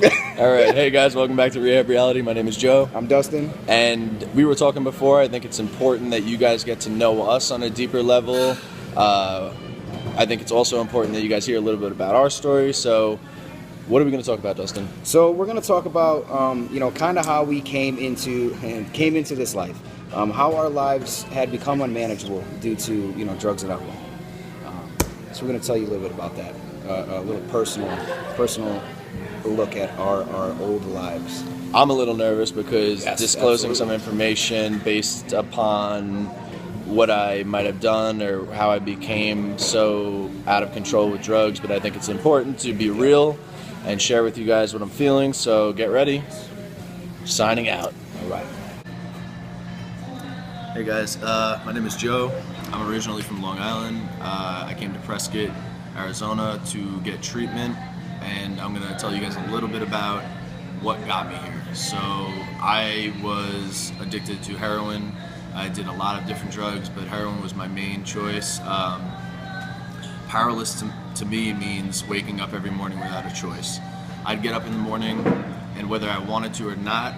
All right, hey guys, welcome back to Rehab Reality. My name is Joe. I'm Dustin. And we were talking before, I think it's important that you guys get to know us on a deeper level. I think it's also important that you guys hear a little bit about our story. So what are we going to talk about, Dustin? So we're going to talk about, kind of how we came into this life, how our lives had become unmanageable due to, drugs and alcohol. So we're going to tell you a little bit about that, a little personal look at our old lives. I'm a little nervous because Yes, disclosing absolutely. some information based upon what I might have done or how I became so out of control with drugs, but I think it's important to be real and share with you guys what I'm feeling, so get ready. Signing out. All right. Hey guys, my name is Joe. I'm originally from Long Island. I came to Prescott, Arizona to get treatment, and I'm going to tell you guys a little bit about what got me here. So I was addicted to heroin. I did a lot of different drugs, but heroin was my main choice. Powerless to me means waking up every morning without a choice. I'd get up in the morning, and whether I wanted to or not,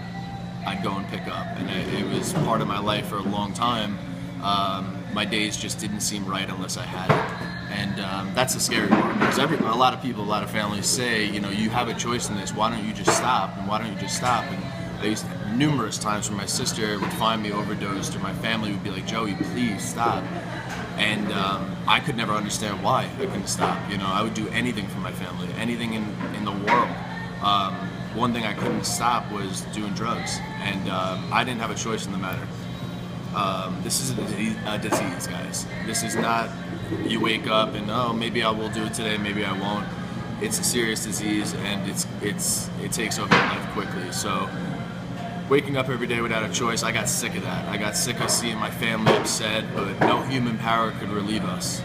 I'd go and pick up. And it was part of my life for a long time. My days just didn't seem right unless I had it. And that's the scary part, because a lot of people, a lot of families say, you have a choice in this, why don't you just stop? And why don't you just stop? And I used numerous times when my sister would find me overdosed, or my family would be like, Joey, please stop. And I could never understand why I couldn't stop. I would do anything for my family, anything in the world. One thing I couldn't stop was doing drugs, and I didn't have a choice in the matter. This is a disease, guys. This is not you wake up and, oh, maybe I will do it today, maybe I won't. It's a serious disease, and it takes over your life quickly. So waking up every day without a choice, I got sick of that. I got sick of seeing my family upset, but no human power could relieve us.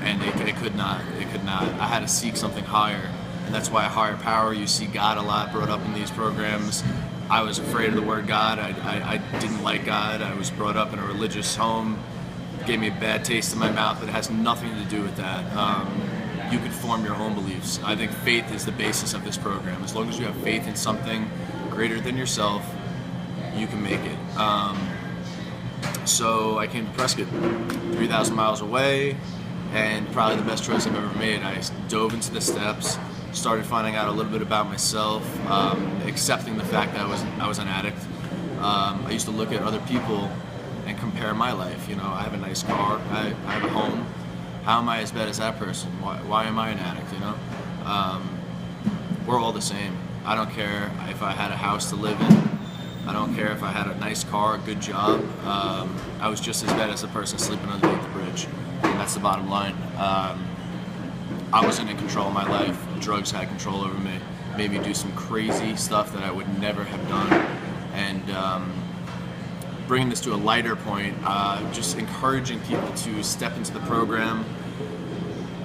And it could not. I had to seek something higher. And that's why a higher power, you see God a lot brought up in these programs. I was afraid of the word God. I didn't like God. I was brought up in a religious home. It gave me a bad taste in my mouth, but it has nothing to do with that. You can form your own beliefs. I think faith is the basis of this program. As long as you have faith in something greater than yourself, you can make it. So I came to Prescott, 3,000 miles away, and probably the best choice I've ever made. I dove into the steps, started finding out a little bit about myself, accepting the fact that I was an addict. I used to look at other people and compare my life. I have a nice car, I have a home. How am I as bad as that person? Why am I an addict? We're all the same. I don't care if I had a house to live in. I don't care if I had a nice car, a good job. I was just as bad as the person sleeping underneath the bridge. And that's the bottom line. I wasn't in control of my life. Drugs had control over me. Made me do some crazy stuff that I would never have done. And bringing this to a lighter point, just encouraging people to step into the program.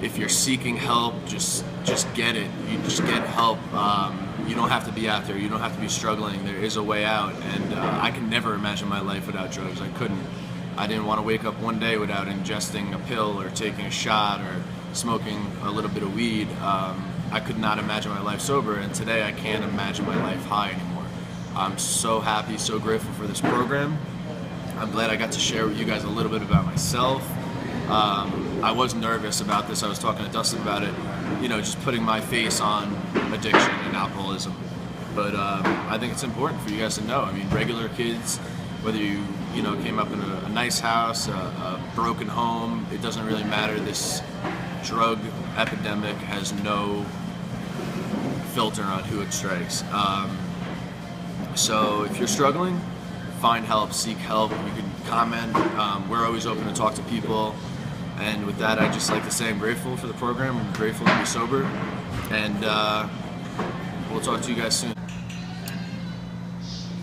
If you're seeking help, just get it. You just get help. You don't have to be out there. You don't have to be struggling. There is a way out. And I can never imagine my life without drugs. I couldn't. I didn't want to wake up one day without ingesting a pill or taking a shot or smoking a little bit of weed. I could not imagine my life sober, and today I can't imagine my life high anymore. I'm so happy, so grateful for this program. I'm glad I got to share with you guys a little bit about myself. I was nervous about this. I was talking to Dustin about it, just putting my face on addiction and alcoholism. But I think it's important for you guys to know. I mean, regular kids, whether you came up in a nice house, a broken home, it doesn't really matter. This drug epidemic has no filter on who it strikes. So if you're struggling, find help, seek help. You can comment. We're always open to talk to people. And with that, I'd just like to say I'm grateful for the program. I'm grateful to be sober. And we'll talk to you guys soon.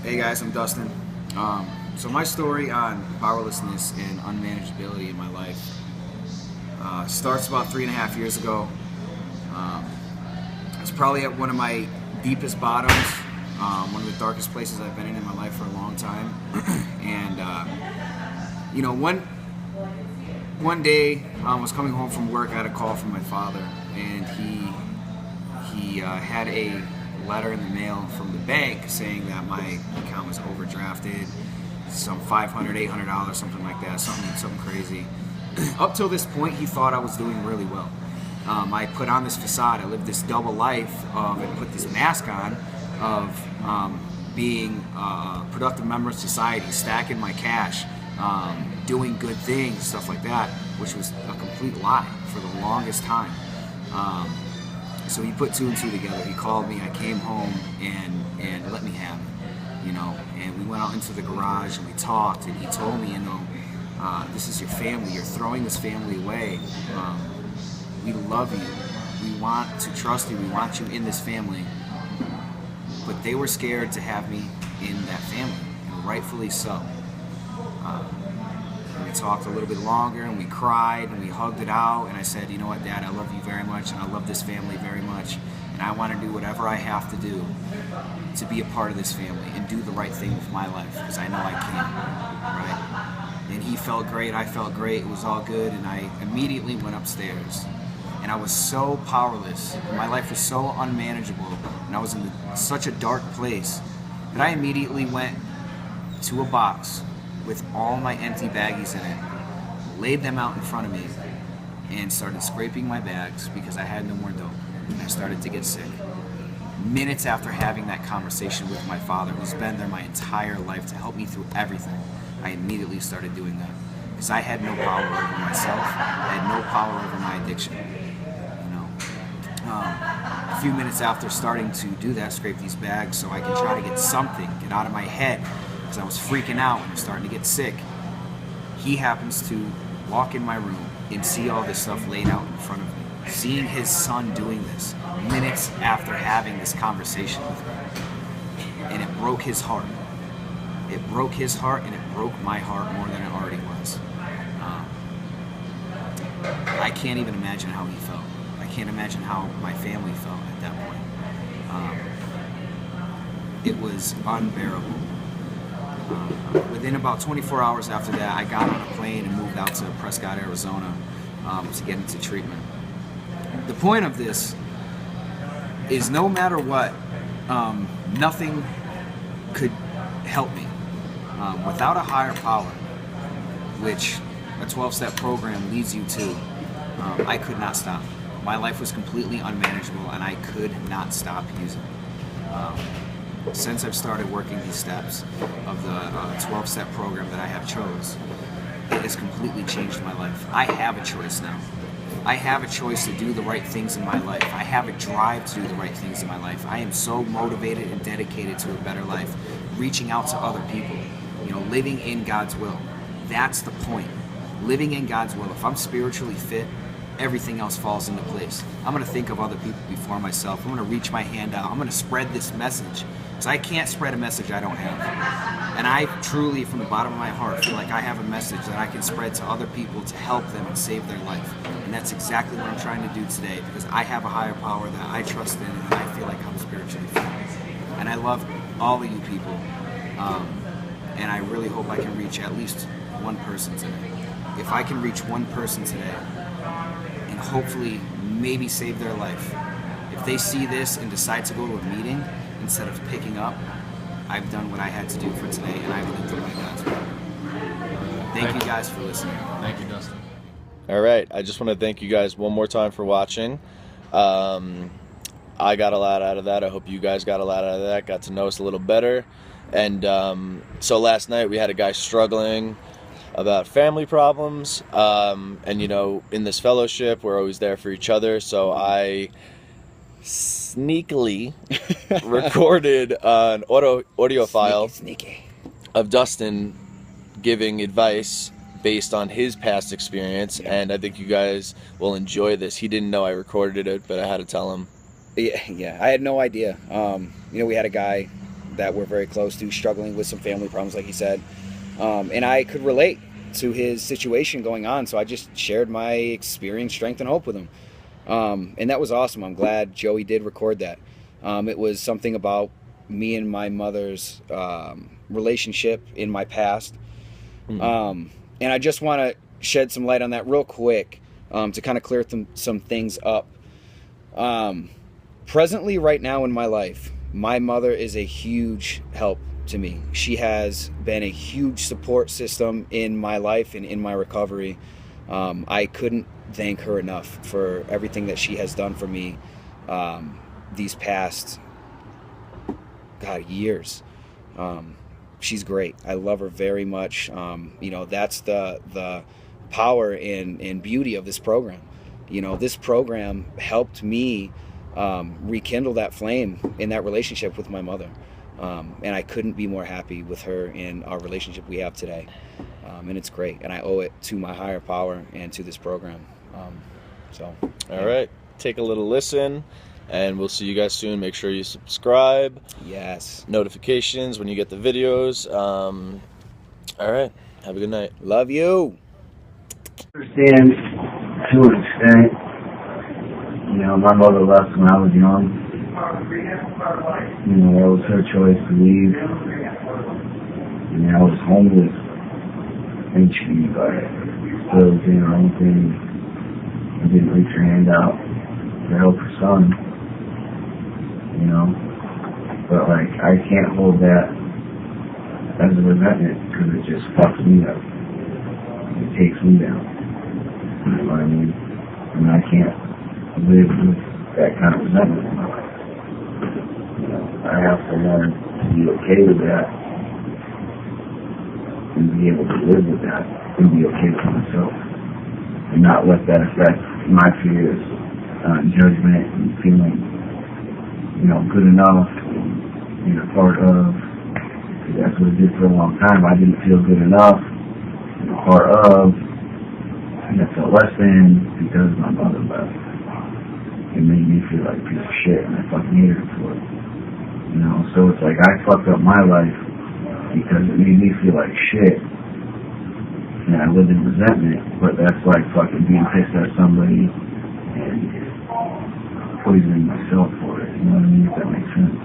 Hey guys, I'm Dustin. So my story on powerlessness and unmanageability in my life starts about 3.5 years ago. It's probably at one of my deepest bottoms, one of the darkest places I've been in my life for a long time. And one day I was coming home from work. I had a call from my father, and he had a letter in the mail from the bank saying that my account was overdrafted, some $500, $800, something like that, something crazy. Up till this point, he thought I was doing really well. I put on this facade. I lived this double life and put this mask on of being a productive member of society, stacking my cash, doing good things, stuff like that, which was a complete lie for the longest time. So he put two and two together. He called me. I came home and let me have it, And we went out into the garage and we talked. And he told me, this is your family. You're throwing this family away. We love you. We want to trust you. We want you in this family. But they were scared to have me in that family, and rightfully so. We talked a little bit longer, and we cried, and we hugged it out, and I said, you know what, Dad, I love you very much, and I love this family very much, and I want to do whatever I have to do to be a part of this family and do the right thing with my life, because I know I can, right? And he felt great, I felt great, it was all good, and I immediately went upstairs. And I was so powerless, my life was so unmanageable, and I was in such a dark place that I immediately went to a box with all my empty baggies in it, laid them out in front of me, and started scraping my bags because I had no more dope. And I started to get sick. Minutes after having that conversation with my father, who's been there my entire life to help me through everything, I immediately started doing that. Because I had no power over myself, I had no power over my addiction. A few minutes after starting to do that, scrape these bags so I can try to get something, get out of my head, because I was freaking out and starting to get sick. He happens to walk in my room and see all this stuff laid out in front of me. Seeing his son doing this minutes after having this conversation with me. And it broke his heart. It broke his heart and it broke my heart more than it already was. I can't even imagine how he felt. I can't imagine how my family felt at that point. It was unbearable. Within about 24 hours after that, I got on a plane and moved out to Prescott, Arizona to get into treatment. The point of this is no matter what, nothing could help me. Without a higher power, which a 12-step program leads you to, I could not stop. My life was completely unmanageable and I could not stop using it. Since I've started working these steps of the 12-step program that I have chose, it has completely changed my life. I have a choice now. I have a choice to do the right things in my life. I have a drive to do the right things in my life. I am so motivated and dedicated to a better life, reaching out to other people, living in God's will. That's the point. Living in God's will. If I'm spiritually fit, everything else falls into place. I'm going to think of other people before myself. I'm going to reach my hand out. I'm going to spread this message. Because I can't spread a message I don't have. And I truly, from the bottom of my heart, feel like I have a message that I can spread to other people to help them and save their life. And that's exactly what I'm trying to do today, because I have a higher power that I trust in, and I feel like I'm spiritually fit. And I love all of you people. And I really hope I can reach at least one person today. If I can reach one person today, and hopefully maybe save their life. If they see this and decide to go to a meeting instead of picking up, I've done what I had to do for today, and I've lived by God's will. Thank you guys for listening. Thank you, Dustin. All right, I just want to thank you guys one more time for watching. I got a lot out of that. I hope you guys got a lot out of that, got to know us a little better. And so last night we had a guy struggling about family problems, and in this fellowship we're always there for each other, so I sneakily recorded an audio file of Dustin giving advice based on his past experience, and I think you guys will enjoy this. He didn't know I recorded it, but I had to tell him. Yeah, I had no idea. We had a guy that we're very close to struggling with some family problems, like he said. And I could relate to his situation going on, so I just shared my experience, strength, and hope with him. And that was awesome. I'm glad Joey did record that. It was something about me and my mother's relationship in my past. And I just want to shed some light on that real quick to kind of clear some things up. Presently, right now in my life, my mother is a huge help to me. She has been a huge support system in my life and in my recovery. I couldn't thank her enough for everything that she has done for me these past, years. She's great. I love her very much. That's the power and beauty of this program. This program helped me rekindle that flame in that relationship with my mother. And I couldn't be more happy with her in our relationship we have today. And it's great. And I owe it to my higher power and to this program. All right. Take a little listen, and we'll see you guys soon. Make sure you subscribe. Yes. Notifications when you get the videos. All right. Have a good night. Love you. Understand to an extent. My mother left when I was young. That was her choice to leave. I was homeless, and she still was doing her own thing and didn't reach her hand out to help her son. But I can't hold that as a resentment because it just fucks me up. It takes me down. You know what I mean? I can't live with that kind of resentment in my life. I have to learn to be okay with that and be able to live with that and be okay with myself and not let that affect my fears, judgment, and feeling, good enough and being a part of. That's what it did for a long time. I didn't feel good enough, and a part of, and I felt less than because my mother left. It made me feel like a piece of shit, and I fucking hated her for it. So it's like I fucked up my life because it made me feel like shit, and I lived in resentment. But that's like fucking being pissed at somebody and poisoning myself for it. You know what I mean? If that makes sense.